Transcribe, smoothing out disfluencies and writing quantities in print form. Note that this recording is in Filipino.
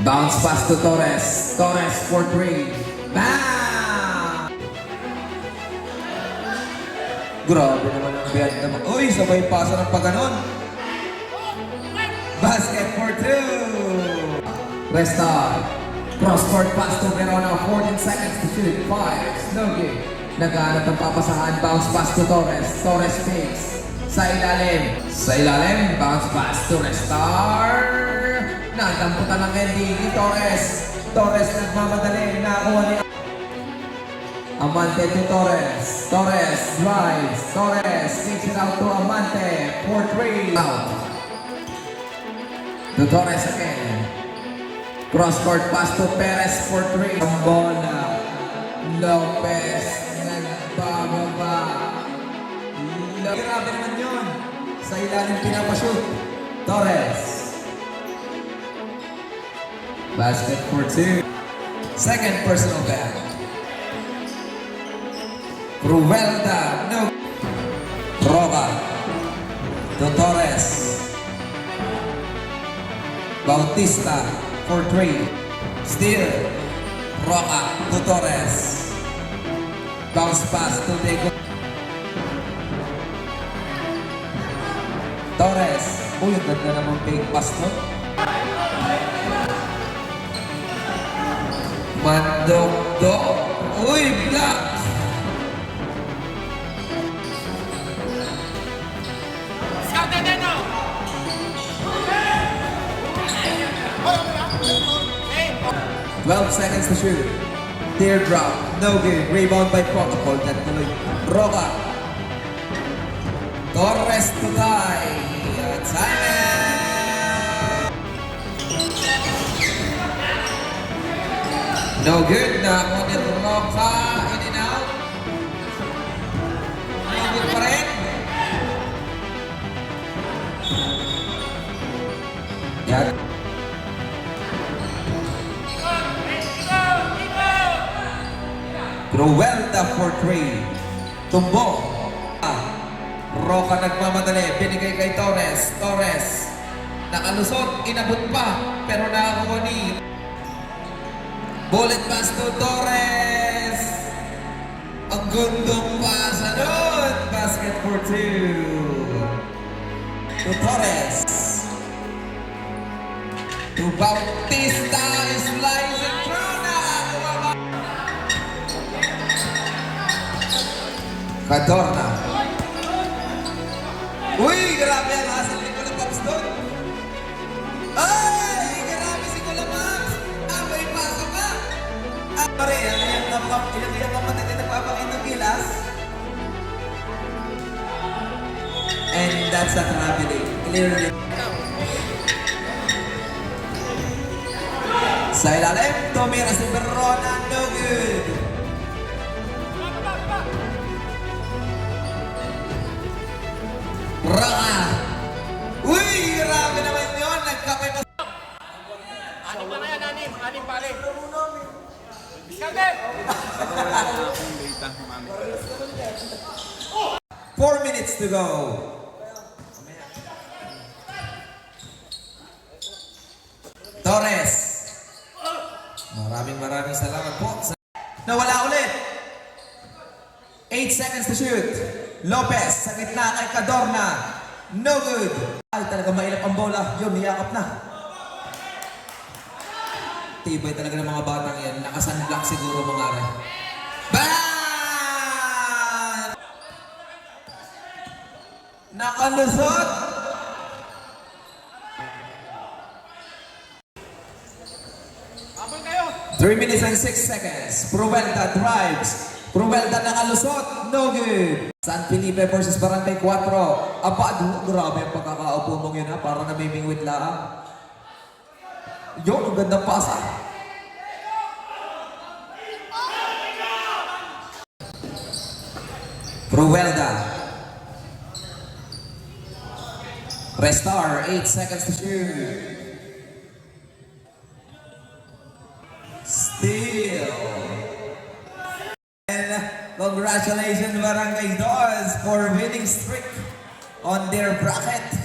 Bounce pass to Torres. Torres for 3. Bam! Grabe naman ang biyad naman. Uy, sabay pasa ng paganon. Basket for 2. Restart. Cross-court pass to Verona. 14 seconds to shoot. 5. No game. Naghanap ng papasahan. Bounce pass to Torres. Torres fakes. Sa ilalim. Sa ilalim. Bounce pass to Restart. Nadamputan ng Enrique Torres. Torres nagmamadali. Nakakuha ni Amante to Torres. Torres drives. Torres kicks it out to Amante. For 3. Out. To Torres again. Cross-court pass to Perez for 3. Ang bola. Lopez nagbababa. Grabe naman yun. Sa ilalim pinapashoot. Torres. Basket for 2. Second personal bag. Ruvelda. No. Roca. To Torres. Bautista for 3. Steal. Roca to Torres. Bounce pass to Diego. Torres. Uy, ang ganda naman big pass to. Mandong-dong. Uy, block! Scout na no! 12 seconds to shoot. Teardrop. No good. Rebound by Protocol. That tuloy. Roca. Torres to tie. Time. No good. Nakakuha ni Roca. In and out. No good pa rin. Yan. Ruvelda for 3. Tumbo. Roca nagmamadali. Binigay kay Torres. Torres. Nakalusot. Inabot pa. Pero nakakuha ni. Bullet pass to Torres. Ang gundong pasa doon. Basket for 2. To Torres. To Bautista. Slicing through na. Cadorna. Uy, grabe ang asal ni Kuya Pops doon. Ay, grabe si Kuya Pops. May pasok ka. Pare, ilang kapatid na nagpapakita ng gilas. And that's a tragedy. Clearly. Sa ilalim, tumira si Verona. No good. Raka! Uy! Grabe naman yun! Nagkapay pa... Anim pa na yan, anim. Anim pare. Diskarte! 4 minutes to go. Torres. Maraming salamat po. Nawala ulit. 8 seconds to shoot. Lopez sa gitna kay Cadorna. No good. Ay, talaga mailap ang bola. Yun, niyakap na. Tibay talaga ng mga batang yan. Nakasunblock siguro mga are. Bang! Nakalusot! Abol kayo! 3 minutes and 6 seconds. Ruvelda drives. Ruvelda nakalusot. No good. San Felipe versus Barangay 4. Aba, grabe ang pagkakaupo mong yun ha. Parang namimingwit lang. Yun, ang gandang pasa. Ruvelda. Restar. 8 seconds to shoot. Steal. And congratulations Barangay Dolls for winning streak on their bracket.